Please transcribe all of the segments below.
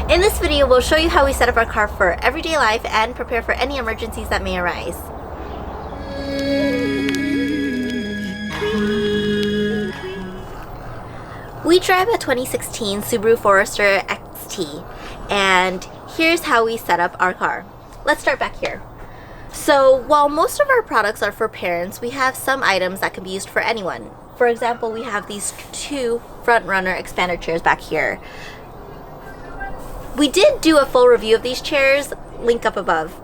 In this video, we'll show you how we set up our car for everyday life and prepare for any emergencies that may arise. We drive a 2016 Subaru Forester XT, and here's how we set up our car. Let's start back here. So while most of our products are for parents, we have some items that can be used for anyone. For example, we have these two front runner expander chairs back here. We did do a full review of these chairs, link up above.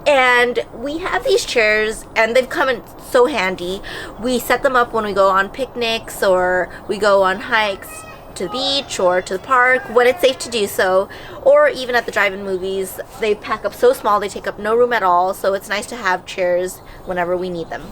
And we have these chairs and they've come in so handy. We set them up when we go on picnics or we go on hikes to the beach or to the park when it's safe to do so, or even at the drive-in movies. They pack up so small, they take up no room at all, so it's nice to have chairs whenever we need them.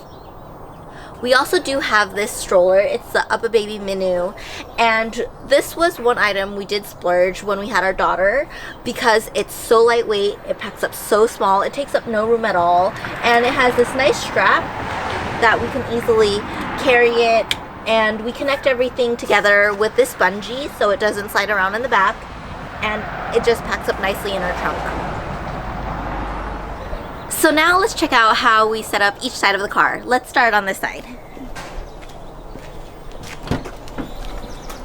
We also do have this stroller. It's the UPPAbaby Minu, and this was one item we did splurge when we had our daughter because it's so lightweight, it packs up so small, it takes up no room at all, and it has this nice strap that we can easily carry it, and we connect everything together with this bungee so it doesn't slide around in the back, and it just packs up nicely in our trunk. So now let's check out how we set up each side of the car. Let's start on this side.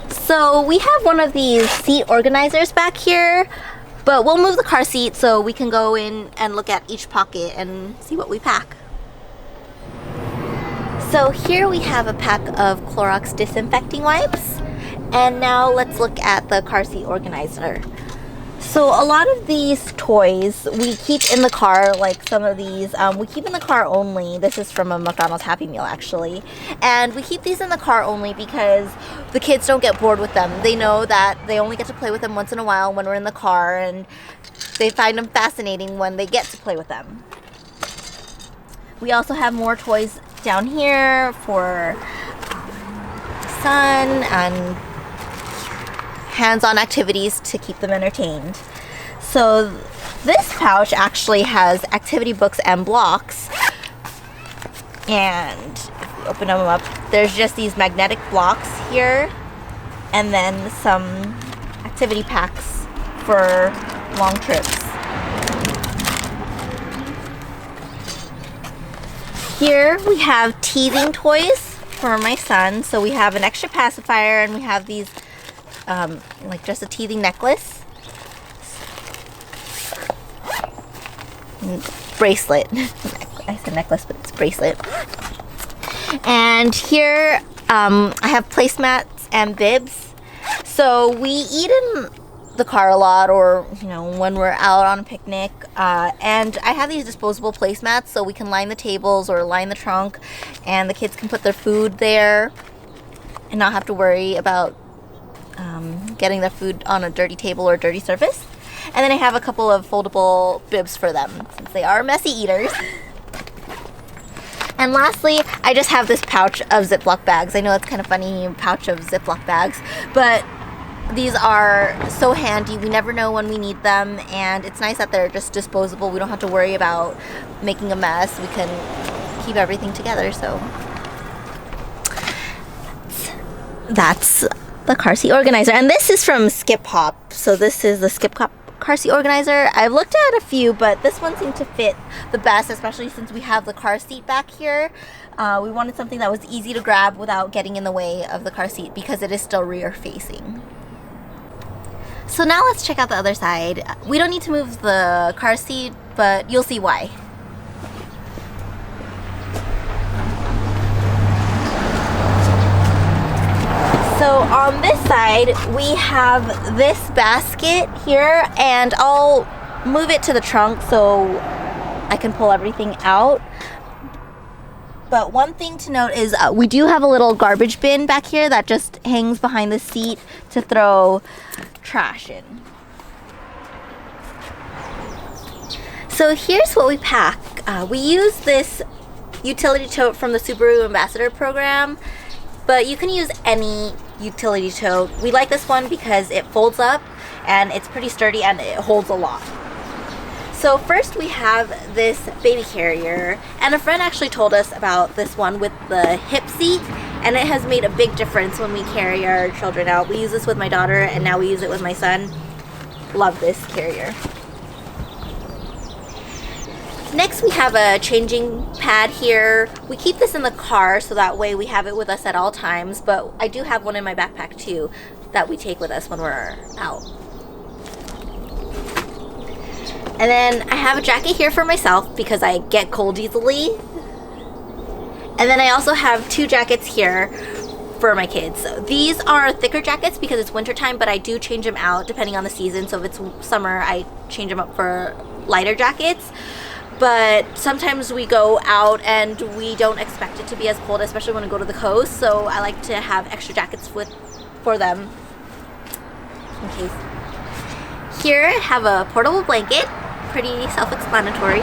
So we have one of these seat organizers back here, but we'll move the car seat so we can go in and look at each pocket and see what we pack. So here we have a pack of Clorox disinfecting wipes, and now let's look at the car seat organizer. So a lot of these toys we keep in the car, like some of these, we keep in the car only. This is from a McDonald's Happy Meal actually. And we keep these in the car only because the kids don't get bored with them. They know that they only get to play with them once in a while when we're in the car, and they find them fascinating when they get to play with them. We also have more toys down here for son and hands-on activities to keep them entertained. So this pouch actually has activity books and blocks, and if we open them up, there's just these magnetic blocks here and then some activity packs for long trips. Here we have teething toys for my son. So we have an extra pacifier and we have these like just a teething necklace, bracelet. I said necklace, but it's bracelet. And here I have placemats and bibs. So we eat in the car a lot, or when we're out on a picnic, and I have these disposable placemats so we can line the tables or line the trunk, and the kids can put their food there and not have to worry about getting their food on a dirty table or dirty surface. And then I have a couple of foldable bibs for them since they are messy eaters. And lastly, I just have this pouch of Ziploc bags. I know it's kind of funny, a pouch of Ziploc bags, but these are so handy. We never know when we need them, and it's nice that they're just disposable. We don't have to worry about making a mess. We can keep everything together. So that's the car seat organizer, and this is from Skip Hop. So this is the Skip Hop car seat organizer. I've looked at a few, but this one seemed to fit the best, especially since we have the car seat back here. We wanted something that was easy to grab without getting in the way of the car seat because it is still rear facing. So now let's check out the other side. We don't need to move the car seat, but you'll see why. So on this side, we have this basket here, and I'll move it to the trunk so I can pull everything out. But one thing to note is we do have a little garbage bin back here that just hangs behind the seat to throw trash in. So here's what we pack. We use this utility tote from the Subaru Ambassador program, but you can use any utility tote. We like this one because it folds up and it's pretty sturdy and it holds a lot. So first we have this baby carrier, and a friend actually told us about this one with the hip seat, and it has made a big difference when we carry our children out. We use this with my daughter and now we use it with my son. love this carrier. Next, we have a changing pad here. We keep this in the car so that way we have it with us at all times, but I do have one in my backpack too that we take with us when we're out. And then I have a jacket here for myself because I get cold easily. And then I also have 2 jackets here for my kids. These are thicker jackets because it's wintertime, but I do change them out depending on the season. So if it's summer, I change them up for lighter jackets. But sometimes we go out and we don't expect it to be as cold, especially when we go to the coast. So I like to have extra jackets for them in case. Here I have a portable blanket, pretty self-explanatory.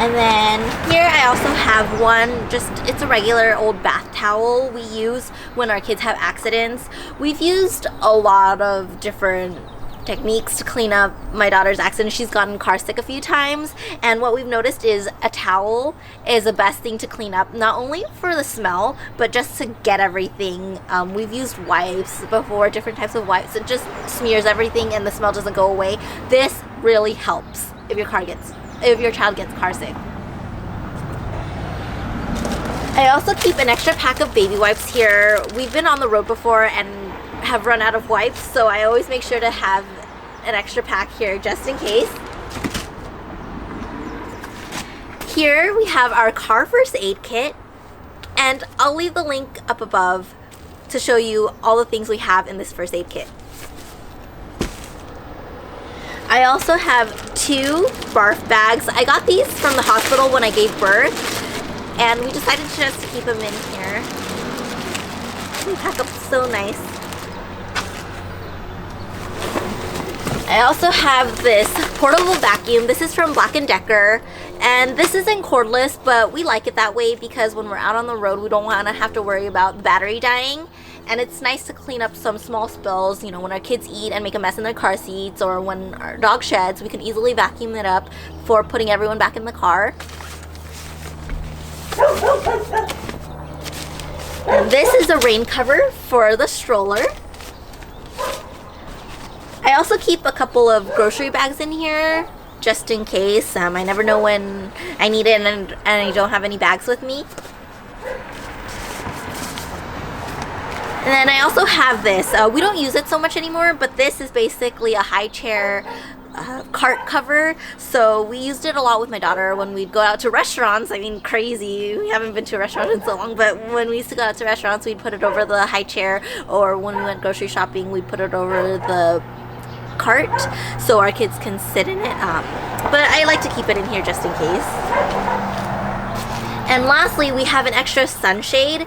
And then here I also have one, it's a regular old bath towel we use when our kids have accidents. We've used a lot of different techniques to clean up my daughter's accident. She's gotten car sick a few times, and what we've noticed is a towel is the best thing to clean up, not only for the smell, but just to get everything. We've used wipes before, different types of wipes. It just smears everything and the smell doesn't go away. This really helps if your child gets car sick. I also keep an extra pack of baby wipes here. We've been on the road before and have run out of wipes, so I always make sure to have an extra pack here just in case. Here we have our car first aid kit, and I'll leave the link up above to show you all the things we have in this first aid kit. I also have 2 barf bags. I got these from the hospital when I gave birth, and we decided to just keep them in here. They pack up so nice. I also have this portable vacuum. This is from Black & Decker, and this isn't cordless, but we like it that way because when we're out on the road, we don't want to have to worry about the battery dying. And it's nice to clean up some small spills, you know, when our kids eat and make a mess in their car seats, or when our dog sheds, we can easily vacuum it up for putting everyone back in the car. And this is a rain cover for the stroller. I also keep a couple of grocery bags in here just in case. I never know when I need it and I don't have any bags with me. And then I also have this. We don't use it so much anymore, but this is basically a high chair cart cover. So we used it a lot with my daughter when we'd go out to restaurants. I mean, crazy. We haven't been to a restaurant in so long, but when we used to go out to restaurants, we'd put it over the high chair, or when we went grocery shopping, we'd put it over the cart so our kids can sit in it. But I like to keep it in here just in case. And lastly, we have an extra sunshade.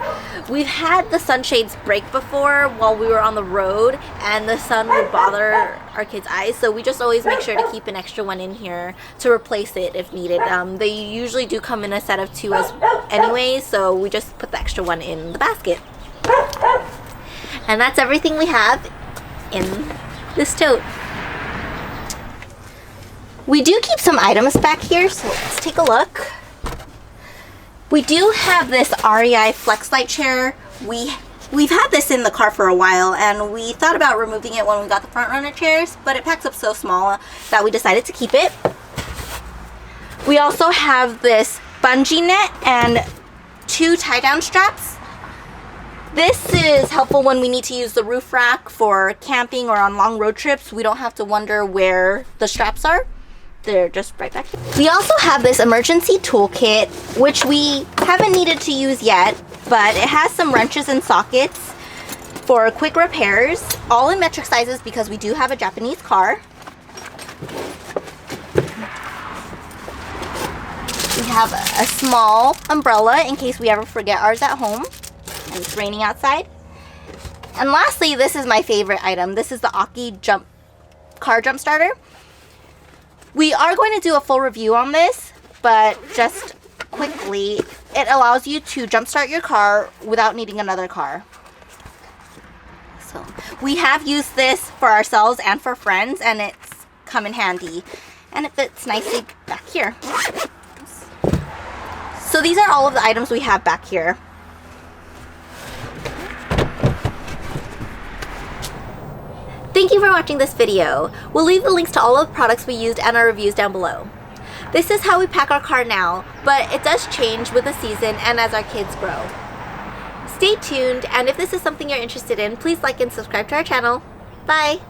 We've had the sunshades break before while we were on the road, and the sun would bother our kids' eyes, so we just always make sure to keep an extra one in here to replace it if needed. They usually do come in a set of 2 anyway, so we just put the extra one in the basket. And that's everything we have in this tote. We do keep some items back here, so let's take a look. We do have this REI FlexLight chair. We've had this in the car for a while, and we thought about removing it when we got the front runner chairs, but it packs up so small that we decided to keep it. We also have this bungee net and 2 tie-down straps. This is helpful when we need to use the roof rack for camping or on long road trips. We don't have to wonder where the straps are. They're just right back here. We also have this emergency toolkit, which we haven't needed to use yet, but it has some wrenches and sockets for quick repairs, all in metric sizes because we do have a Japanese car. We have a small umbrella in case we ever forget ours at home and it's raining outside. And lastly, this is my favorite item. This is the Aki car jump starter. We are going to do a full review on this, but just quickly, it allows you to jumpstart your car without needing another car. So we have used this for ourselves and for friends, and it's come in handy. And it fits nicely back here. So these are all of the items we have back here. Thank you for watching this video. We'll leave the links to all of the products we used and our reviews down below. This is how we pack our car now, but it does change with the season and as our kids grow. Stay tuned, and if this is something you're interested in, please like and subscribe to our channel. Bye!